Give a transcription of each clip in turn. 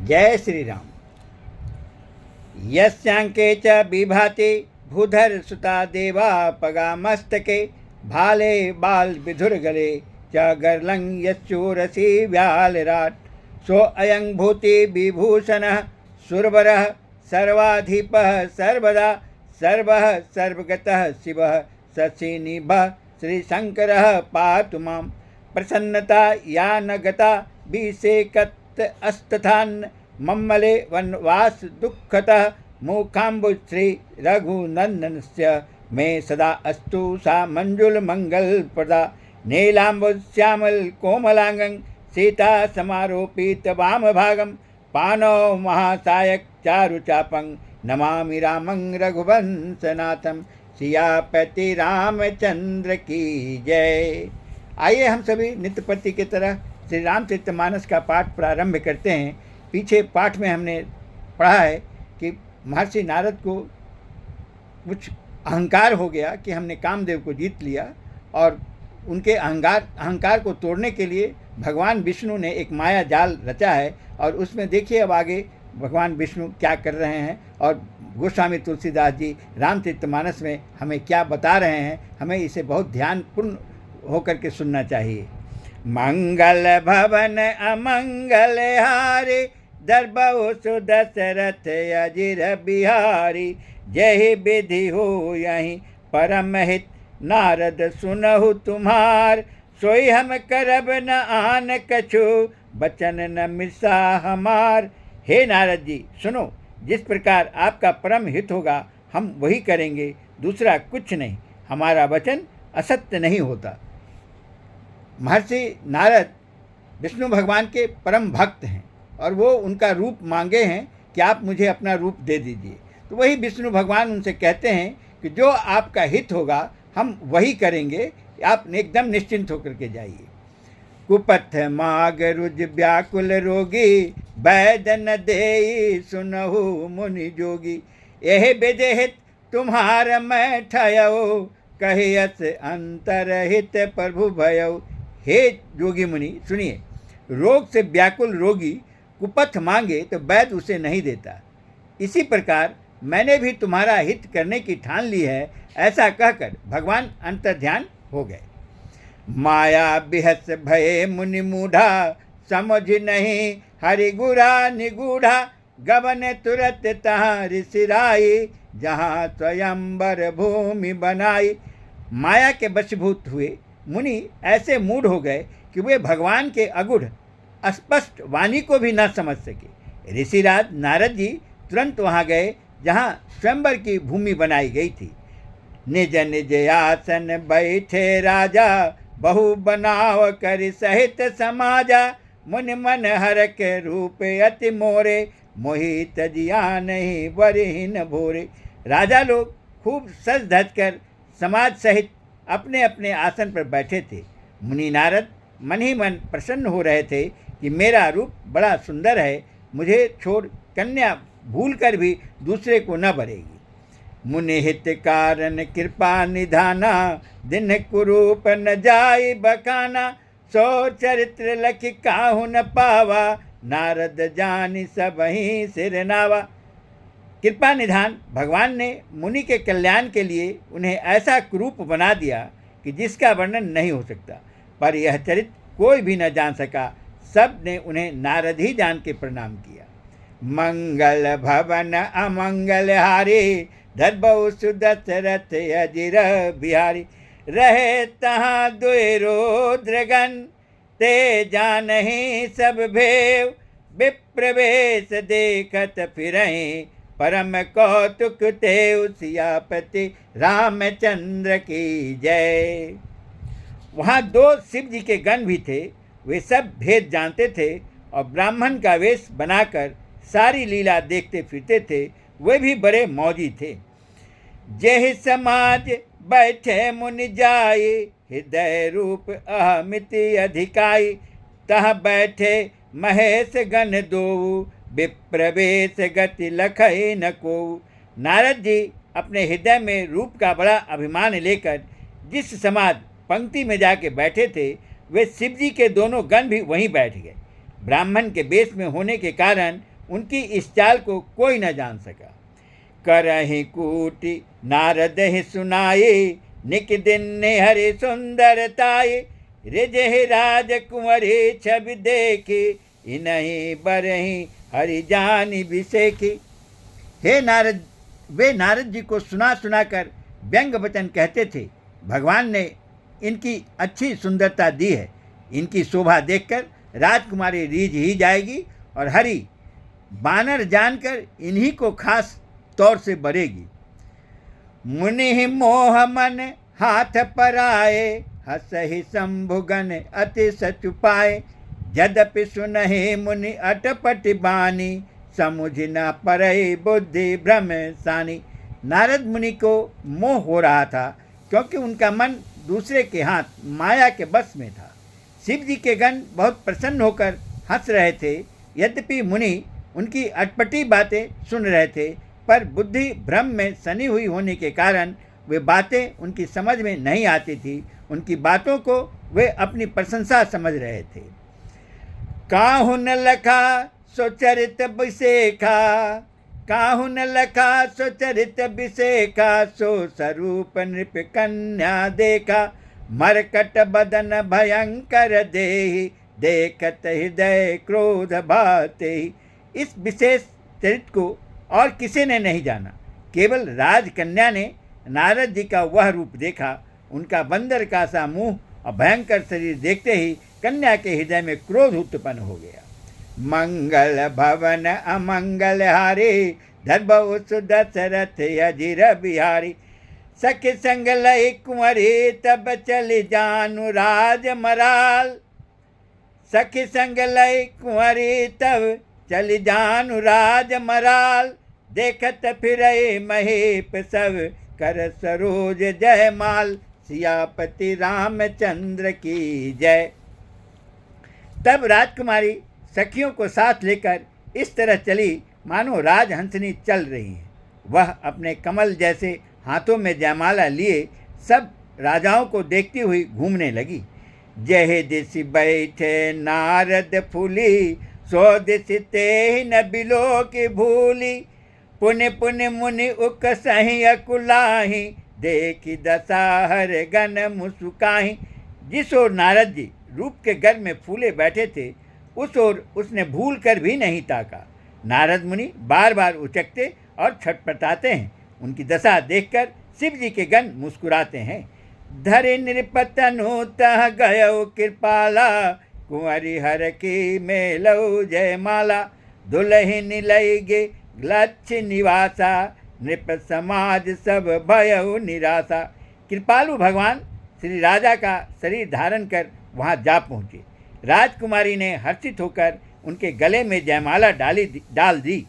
जय श्री राम। यस्यांके च विभाति भूधर सुता देवा पगा मस्तके भाले बाल विधुर गले च गर्लं यश्चूरसी व्यालराट सो अयं भूति विभूषणः सुरवरः सर्वाधिपः सर्वदा सर्वः सर्वगतः शिवः ससीनिभः श्रीशंकरः पातु मां प्रसन्नता या न गता विसेकत् अस्तथान् मम्मले वनवास दुःखतः मूकाम्बुज श्री रघुनंदनस्य मे सदा अस्तु सा मंजुल मंगल प्रदा नीलाम्बुज श्यामल कोमलांगं सीता समारोपित वाम भागं पानौ महासायक चारुचापं नमामि रामं रघुवंशनाथं सियापति रामचंद्र की जय। आइए हम सभी नित्यपति की तरह श्री रामचरितमानस का पाठ प्रारंभ करते हैं। पीछे पाठ में हमने पढ़ा है कि महर्षि नारद को कुछ अहंकार हो गया कि हमने कामदेव को जीत लिया, और उनके अहंकार को तोड़ने के लिए भगवान विष्णु ने एक माया जाल रचा है। और उसमें देखिए अब आगे भगवान विष्णु क्या कर रहे हैं और गोस्वामी तुलसीदास जी रामचरितमानस में हमें क्या बता रहे हैं। हमें इसे बहुत ध्यानपूर्ण होकर के सुनना चाहिए। मंगल भवन अमंगल हारी दरबहु सुदशरथ अजिर बिहारी जहि विधि हो यहीं परम हित नारद सुनहु तुम्हार सोई हम करब न आन कछु बचन न मिसा हमार। हे नारद जी सुनो, जिस प्रकार आपका परम हित होगा हम वही करेंगे, दूसरा कुछ नहीं। हमारा वचन असत्य नहीं होता। महर्षि नारद विष्णु भगवान के परम भक्त हैं और वो उनका रूप मांगे हैं कि आप मुझे अपना रूप दे दीजिए। तो वही विष्णु भगवान उनसे कहते हैं कि जो आपका हित होगा हम वही करेंगे, आप एकदम निश्चिंत होकर के जाइए। कुपथ माग रुज व्याकुल रोगी वैद न देई सुनहु मुनि जोगी यह विजहित तुम्हार मैं ठयो कहियस अंतरहित प्रभु भयो। हे जोगी मुनि सुनिए, रोग से व्याकुल रोगी कुपथ मांगे तो वैद्य उसे नहीं देता। इसी प्रकार मैंने भी तुम्हारा हित करने की ठान ली है। ऐसा कहकर भगवान अंतर्ध्यान हो गए। माया बिहस भये मुनि मूढ़ा समझ नहीं हरि गुरा निगूढ़ा गबन तुरत तहाँ ऋषिराई जहाँ स्वयंवर भूमि बनाई। माया के वशीभूत हुए मुनि ऐसे मूढ़ हो गए कि वे भगवान के अगूढ़ अस्पष्ट वाणी को भी न समझ सके। ऋषिराज नारद जी तुरंत वहाँ गए जहाँ स्वयंवर की भूमि बनाई गई थी। निज निज आसन बैठे राजा बहु बनाव कर सहित समाजा मुनि मन हर के रूप अति मोरे मोहित जिया नहीं वरहीन भोरे। राजा लोग खूब सज धज कर समाज सहित अपने अपने आसन पर बैठे थे। मुनि नारद मन ही मन प्रसन्न हो रहे थे कि मेरा रूप बड़ा सुंदर है, मुझे छोड़ कन्या भूल कर भी दूसरे को न बरेगी। मुनि हित कारण कृपा निधाना दिन कुरूप न जाई बखाना सो चरित्र लख काहु न पावा नारद जानि सबहि सिर नावा। कृपा निधान भगवान ने मुनि के कल्याण के लिए उन्हें ऐसा कुरूप बना दिया कि जिसका वर्णन नहीं हो सकता, पर यह चरित्र कोई भी न जान सका। सब ने उन्हें नारद ही जान के प्रणाम किया। मंगल भवन अमंगल हारी दरबहु सुदशरथ अजिर बिहारी रहे तहाँ दुई रुद्रगण ते जानहि सब भेव विप्रवेश देखत फिरहि परम कौतुक तेउ सियापति रामचंद्र की जय। वहाँ दो शिव जी के गण भी थे। वे सब भेद जानते थे और ब्राह्मण का वेश बनाकर सारी लीला देखते फिरते थे। वे भी बड़े मौजी थे। जेहि समाज बैठे मुनि जाई हृदय रूप अहमिति अधिकाई तह बैठे महेश गण दोऊ विप्रवेश गति लखई न कोऊ। नारद जी अपने हृदय में रूप का बड़ा अभिमान लेकर जिस समाज पंक्ति में जाके बैठे थे, वे शिव जी के दोनों गण भी वहीं बैठ गए। ब्राह्मण के वेश में होने के कारण उनकी इस चाल को कोई न जान सका। करहि कूटि नारद ही सुनाए, निक दिन हरि सुंदरताए। रिजहि राजकुंवरी छवि देखी, इन्हीं बरहि हरि जानि बिसेखी। हे नारद, वे नारद जी को सुना सुनाकर व्यंग वचन कहते थे। भगवान ने इनकी अच्छी सुंदरता दी है, इनकी शोभा देखकर राजकुमारी रीझ ही जाएगी और हरि बानर जानकर इन्हीं को खास तौर से बरेगी। मुनि मोह मन हाथ पराए, हसहि शंभुगन अति सचुपाए। यद्यपि सुनहि मुनि अटपट बानी, समुझ न परई बुद्धि भ्रम सानी। नारद मुनि को मोह हो रहा था, क्योंकि उनका मन दूसरे के हाथ माया के बस में था। शिव जी के गण बहुत प्रसन्न होकर हंस रहे थे। यद्यपि मुनि उनकी अटपटी बातें सुन रहे थे, पर बुद्धि भ्रम में सनी हुई होने के कारण वे बातें उनकी समझ में नहीं आती थी। उनकी बातों को वे अपनी प्रशंसा समझ रहे थे। काहू न लखा सो चरित बिसेखा, काहू न लखा सो चरित बिसेखा। सो स्वरूप नृप कन्या देखा, मरकट बदन भयंकर देहि। देखत हृदय क्रोध भाते। इस विशेष चरित्र को और किसी ने नहीं जाना। केवल राजकन्या ने नारद जी का वह रूप देखा। उनका बंदर का सा मुंह और भयंकर शरीर देखते ही कन्या के हृदय में क्रोध उत्पन्न हो गया। मंगल भवन अमंगल हारी, धर्मौ सुदशरथ अजिर बिहारी। सखी संग लई कुंवरी, तब चली जानु राज मराल। सखी संग लई कुंवरी, तब चली जानु राज मराल। देखत फिरई महीप सब, कर सरोज जयमाल। सियापति रामचंद्र की जय। तब राजकुमारी सखियों को साथ लेकर इस तरह चली मानो राजहंसनी चल रही हैं। वह अपने कमल जैसे हाथों में जयमाला लिए सब राजाओं को देखती हुई घूमने लगी। जय दिश बैठे नारद फूली, सो दिश ते न बिलो की भूली। पुनि पुनि मुनि उक सही अकुलाही, देखी दशहर गण मुस्काही। जिस ओर नारद जी रूप के घर में फूले बैठे थे, उस ओर उसने भूल कर भी नहीं ताका। नारद मुनि बार बार उचकते और छटपटाते हैं। उनकी दशा देखकर शिव जी के गण मुस्कुराते हैं। धरि नृपतनु तह गयो कृपाला, कुंवरी हर की मेलौ जयमाला। दुलहिन लई गे लक्ष्य निवासा, नृप समाज सब भयउ निराशा। कृपालु भगवान श्री राजा का शरीर धारण कर वहाँ जा पहुँचे। राजकुमारी ने हर्षित होकर उनके गले में जयमाला डाल दी।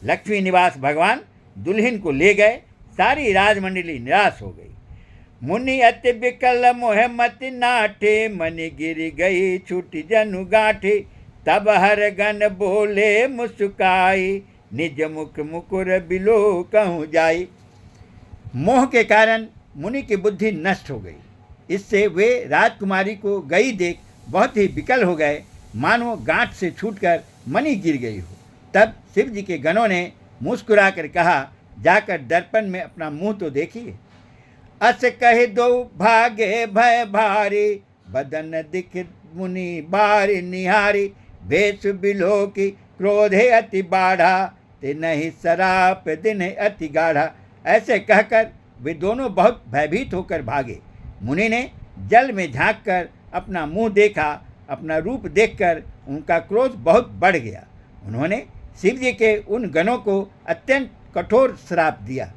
लक्ष्मी निवास भगवान दुल्हन को ले गए। सारी राजमंडली निराश हो गई। मुनि अति विकल मोह मति नाठे, मनि गिर गई छूट जनु गाठे। तब हर गण बोले मुस्काई, निज मुख मुकुर बिलो कहूँ जाई। मोह के कारण मुनि की बुद्धि नष्ट हो गई। इससे वे राजकुमारी को गई देख बहुत ही विकल हो गए, मानो गांठ से छूटकर मणि गिर गई हो। तब शिव जी के गणों ने मुस्कुरा कर कहा, जाकर दर्पण में अपना मुंह तो देखिए। अस कह दो भागे भय भारी, बदन दिख मुनि बारी निहारी। भेष बिलो की क्रोधे अति बाढ़ा, ते नहीं सराप दिन अति गाढ़ा। ऐसे कहकर वे दोनों बहुत भयभीत होकर भागे। मुनि ने जल में झांककर अपना मुंह देखा। अपना रूप देखकर उनका क्रोध बहुत बढ़ गया। उन्होंने शिव जी के उन गणों को अत्यंत कठोर श्राप दिया।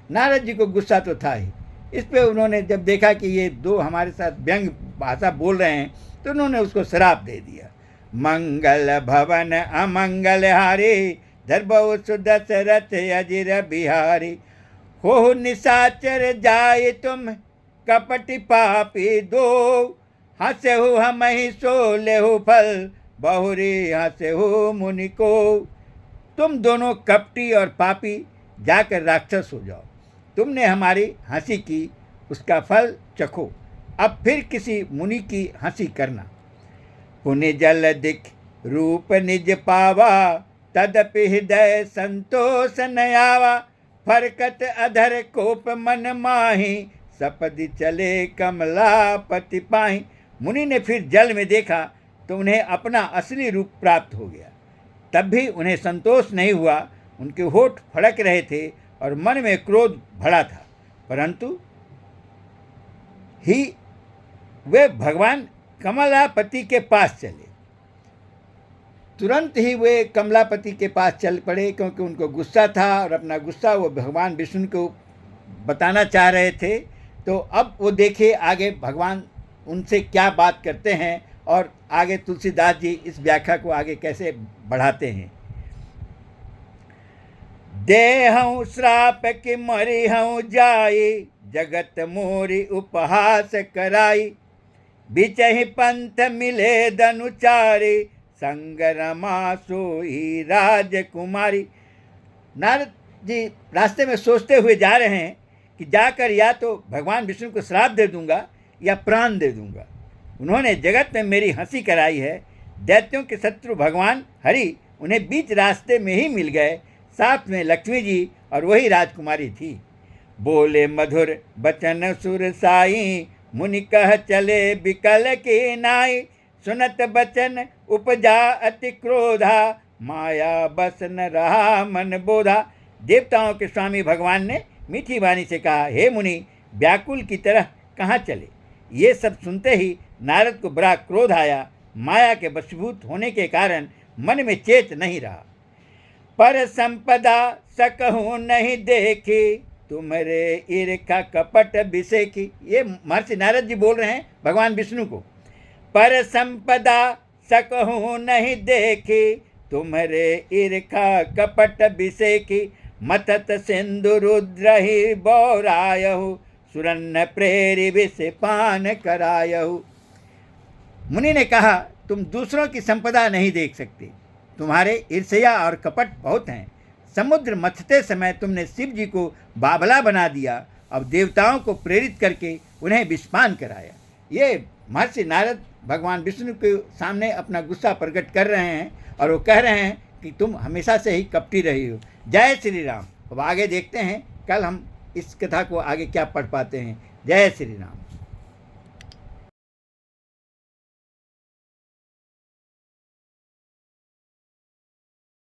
नारद जी को गुस्सा तो था ही। इस पे उन्होंने जब देखा कि ये दो हमारे साथ व्यंग भाषा बोल रहे हैं, तो उन्होंने उसको श्राप दे दिया। मंगल भवन अमंगल हारी, धर्मौ सुदशरथ अजिर बिहारी। हो निशाचर जाय तुम कपटि पापी दो, हंसहु हमहि सो लेहु फल, बहुरी हंसहु मुनि को। तुम दोनों कपटी और पापी जाकर राक्षस हो जाओ। तुमने हमारी हंसी की, उसका फल चखो। अब फिर किसी मुनि की हंसी करना। पुनि जल दिख रूप निज पावा, तदपि हृदय संतोष न आवा, फरकत अधर कोप मन माही, सपदि चले कमलापति पाही। मुनि ने फिर जल में देखा तो उन्हें अपना असली रूप प्राप्त हो गया। तब भी उन्हें संतोष नहीं हुआ। उनके होठ फड़क रहे थे और मन में क्रोध भरा था, परंतु ही वे भगवान कमलापति के पास चले। तुरंत ही वे कमलापति के पास चल पड़े, क्योंकि उनको गुस्सा था और अपना गुस्सा वो भगवान विष्णु को बताना चाह रहे थे। तो अब वो देखे आगे भगवान उनसे क्या बात करते हैं और आगे तुलसीदास जी इस व्याख्या को आगे कैसे बढ़ाते हैं। देहऊँ श्राप कि मरिहऊँ जाई, जगत मोरी उपहास कराई, बिचहि पंथ मिले धनुचारी, संग रमा सोई राजकुमारी। नारद जी रास्ते में सोचते हुए जा रहे हैं कि जाकर या तो भगवान विष्णु को श्राप दे दूंगा या प्राण दे दूंगा। उन्होंने जगत में मेरी हंसी कराई है। दैत्यों के शत्रु भगवान हरि उन्हें बीच रास्ते में ही मिल गए। साथ में लक्ष्मी जी और वही राजकुमारी थी। बोले मधुर बचन सुर साई, मुनि कह चले बिकल की नाई, सुनत बचन उपजा अति क्रोधा, माया बस न रहा मन बोधा। देवताओं के स्वामी भगवान ने मीठी वाणी से कहा, हे मुनि, व्याकुल की तरह कहाँ चले। ये सब सुनते ही नारद को बड़ा क्रोध आया। माया के वशीभूत होने के कारण मन में चेत नहीं रहा। पर संपदा सकहूँ नहीं देखी, तुम्हारे ईर्खा कपट बिसेखी। ये महर्षि नारद जी बोल रहे हैं भगवान विष्णु को। पर संपदा सकहूँ नहीं देखी, तुम्हारे ईर्खा कपट बिसेखी, मथत सिंधु रुद्र ही बौरायहु, सुरन्न प्रेरि विष पान करायहु। मुनि ने कहा, तुम दूसरों की संपदा नहीं देख सकते, तुम्हारे ईर्ष्या और कपट बहुत हैं। समुद्र मथते समय तुमने शिव जी को बाबला बना दिया, अब देवताओं को प्रेरित करके उन्हें विषपान कराया। ये महर्षि नारद भगवान विष्णु के सामने अपना गुस्सा प्रकट कर रहे हैं और वो कह रहे हैं कि तुम हमेशा से ही कपटी रही हो। जय श्री राम। अब आगे देखते हैं, कल हम इस कथा को आगे क्या पढ़ पाते हैं। जय श्री राम।